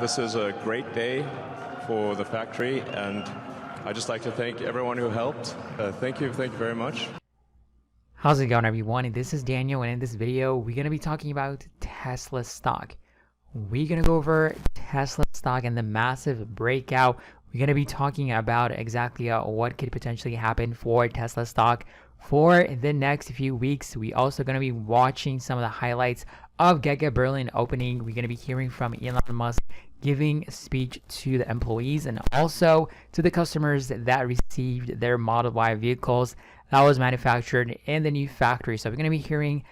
This is a great day for the factory, and I'd just like to thank everyone who helped. Thank you very much. How's it going, everyone? This is Daniel, and in this video we're going to be talking about Tesla stock. We're going to go over Tesla stock and the massive breakout. We're going to be talking about exactly what could potentially happen for Tesla stock for the next few weeks. We're also going to be watching some of the highlights of Giga Berlin opening. We're going to be hearing from Elon Musk giving a speech to the employees and also to the customers that received their Model Y vehicles that was manufactured in the new factory. So we're going to be hearing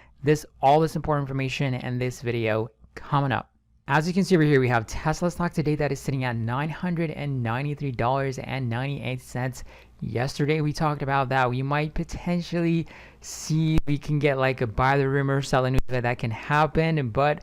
all this important information in this video coming up. As you can see over here, we have Tesla stock today that is sitting at $993.98. Yesterday we talked about that we might potentially see we can get like a buy the rumor, sell the news that can happen, but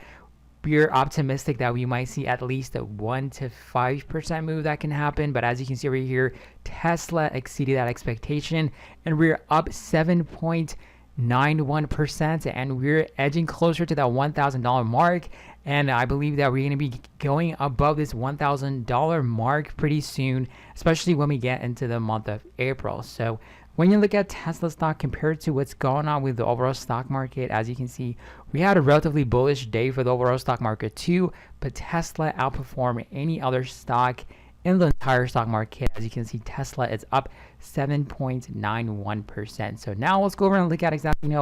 we're optimistic that we might see at least a 1 to 5% move that can happen. But as you can see over here, Tesla exceeded that expectation and we're up 7.91%, and we're edging closer to that $1,000 mark. And I believe that we're going to be going above this $1,000 mark pretty soon, especially when we get into the month of April. So when you look at Tesla stock compared to what's going on with the overall stock market, as you can see, we had a relatively bullish day for the overall stock market too, but Tesla outperformed any other stock in the entire stock market. As you can see, Tesla is up 7.91%. So now let's go over and look at exactly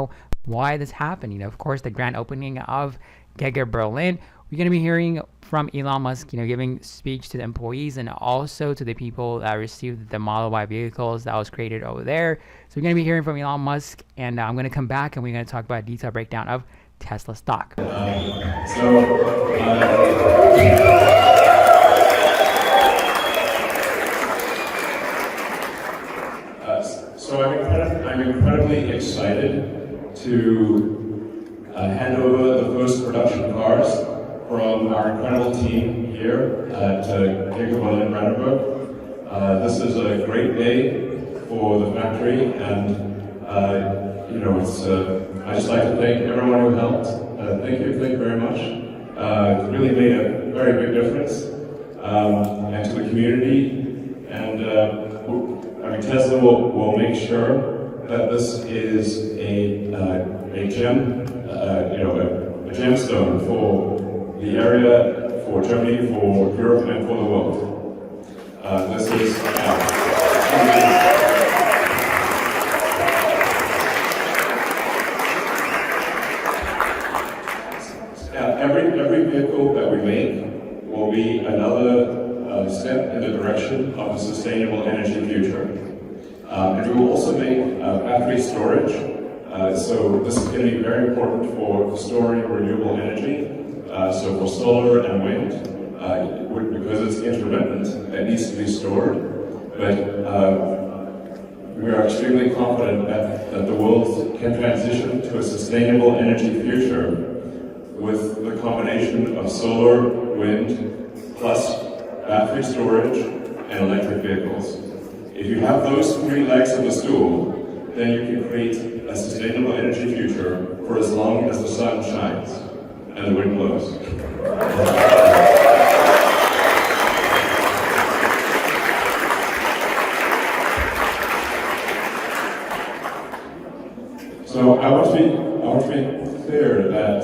why this happened. Of course, the grand opening of Giga Berlin. We're going to be hearing from Elon Musk, giving speech to the employees and also to the people that received the Model Y vehicles that was created over there. So we're going to be hearing from Elon Musk, and I'm going to come back and we're going to talk about a detailed breakdown of Tesla stock. So I'm incredibly excited to hand over the first production cars from our incredible team here at Giga Berlin Brandenburg. This is a great day for the factory, and I just like to thank everyone who helped. Thank you very much. It really made a very big difference, and to the community. And Tesla will make sure that this is a gemstone for the area, for Germany, for Europe, and for the world. This is every vehicle that we make will be another step in the direction of a sustainable energy future. And we will also make battery storage. So this is going to be very important for storing renewable energy. So for solar and wind, because it's intermittent, it needs to be stored. But we are extremely confident that the world can transition to a sustainable energy future with the combination of solar, wind, plus battery storage and electric vehicles. If you have those three legs of the stool, then you can create a sustainable energy future for as long as the sun shines and the wind blows. So I want to be clear that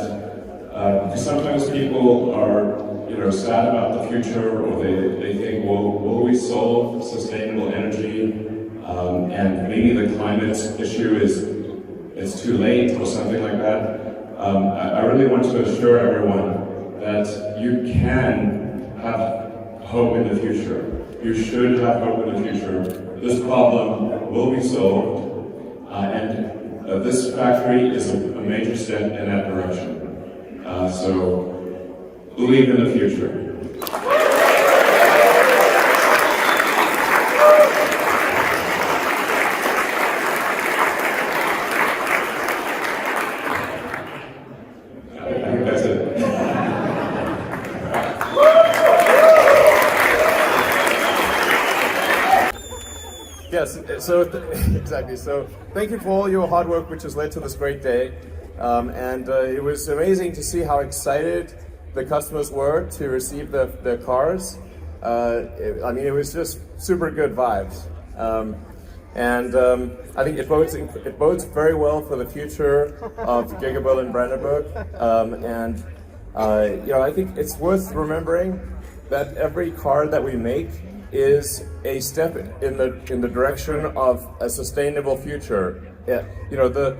sometimes people are sad about the future, or they think, will we solve sustainable energy? And maybe the climate issue is too late or something like that. I really want to assure everyone that you can have hope in the future. You should have hope in the future. This problem will be solved, and this factory is a major step in that direction. So believe in the future. Yes, so exactly. So thank you for all your hard work, which has led to this great day. And it was amazing to see how excited the customers were to receive their cars, I mean, it was just super good vibes. I think it bodes very well for the future of Giga Berlin Brandenburg. I think it's worth remembering that every car that we make is a step in the direction of a sustainable future. Yeah, the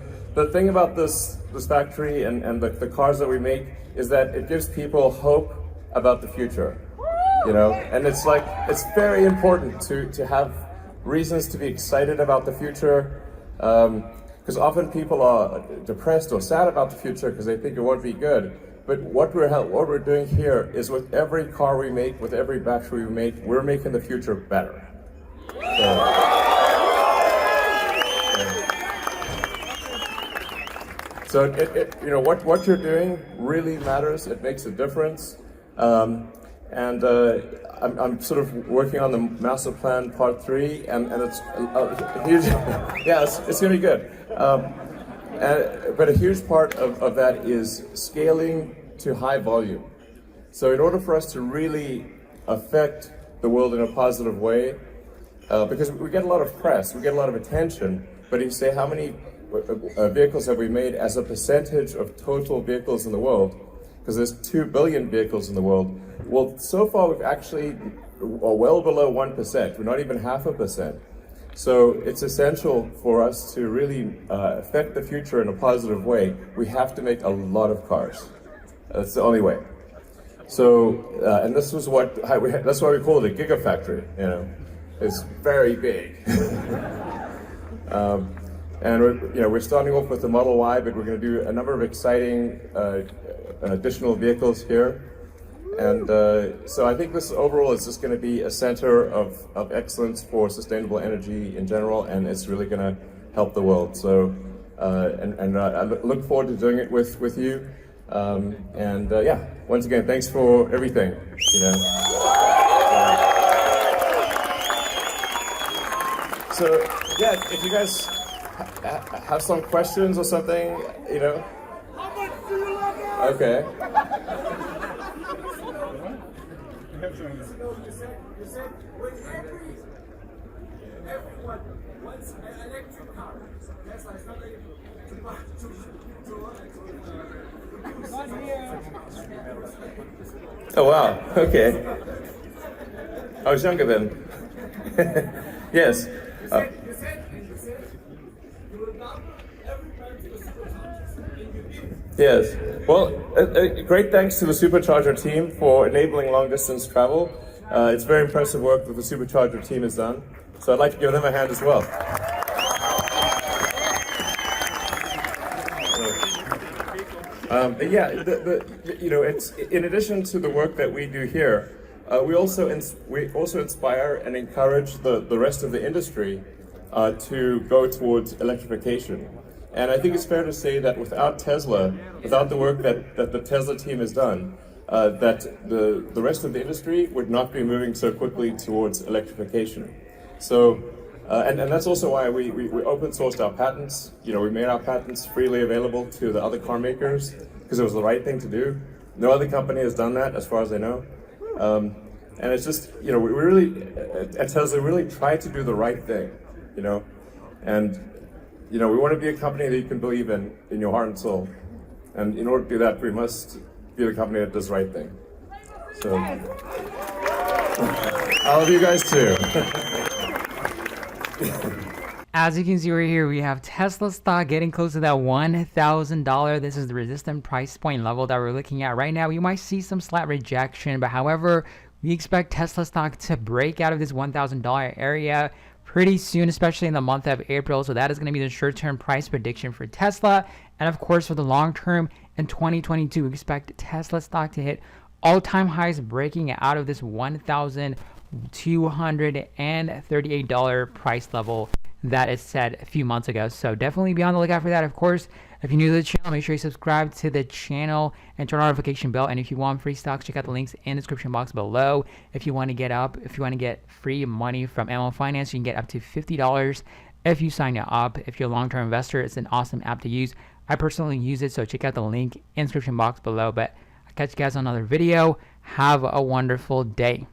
thing about this factory and the cars that we make is that it gives people hope about the future. And it's very important to have reasons to be excited about the future, because often people are depressed or sad about the future because they think it won't be good. But what we're doing here is with every car we make, with every battery we make, we're making the future better. So what you're doing really matters. It makes a difference. I'm sort of working on the master plan part 3, and it's huge. Yeah, it's going to be good. But a huge part of that is scaling to high volume. So in order for us to really affect the world in a positive way, because we get a lot of press, we get a lot of attention, but if you say how many vehicles have we made as a percentage of total vehicles in the world, because there's 2 billion vehicles in the world, well, so far we've actually are well below 1%. We're not even 0.5%. So it's essential for us to really affect the future in a positive way. We have to make a lot of cars. That's the only way. So, and this was that's why we call it a gigafactory. It's very big. And we're starting off with the Model Y, but we're going to do a number of exciting additional vehicles here. And so I think this overall is just going to be a center of excellence for sustainable energy in general, and it's really going to help the world. So, I look forward to doing it with you. Yeah, once again, thanks for everything. So yeah, if you guys have some questions or something, How much do you love us? Okay. You said when everyone wants an electric car, Tesla is not able to buy Oh wow. Okay. I was younger then. Yes. You said you will double every time to the superchargers, and you did. Yes. Well, great thanks to the Supercharger team for enabling long-distance travel. It's very impressive work that the Supercharger team has done. So I'd like to give them a hand as well. Yeah, it's in addition to the work that we do here, we also inspire and encourage the rest of the industry to go towards electrification. And I think it's fair to say that without Tesla, without the work that the Tesla team has done, that the rest of the industry would not be moving so quickly towards electrification. So, and that's also why we open sourced our patents. We made our patents freely available to the other car makers because it was the right thing to do. No other company has done that, as far as I know. And it's just, we really, at Tesla, really try to do the right thing, and we want to be a company that you can believe in your heart and soul. And in order to do that, we must be the company that does the right thing. So, I love you guys too. As you can see right here, we have Tesla stock getting close to that $1,000. This is the resistant price point level that we're looking at right now. You might see some slight rejection, but however, we expect Tesla stock to break out of this $1,000 area pretty soon, especially in the month of April. So that is going to be the short-term price prediction for Tesla. And of course, for the long term in 2022, we expect Tesla stock to hit all-time highs, breaking out of this $1,238 price level that is set a few months ago. So definitely be on the lookout for that. Of course, if you're new to the channel, make sure you subscribe to the channel and turn on the notification bell. And if you want free stocks, check out the links in the description box below. If you want to get free money from ML Finance, you can get up to $50 if you sign up. If you're a long-term investor, it's an awesome app to use. I personally use it, so check out the link in the description box below. But catch you guys on another video. Have a wonderful day.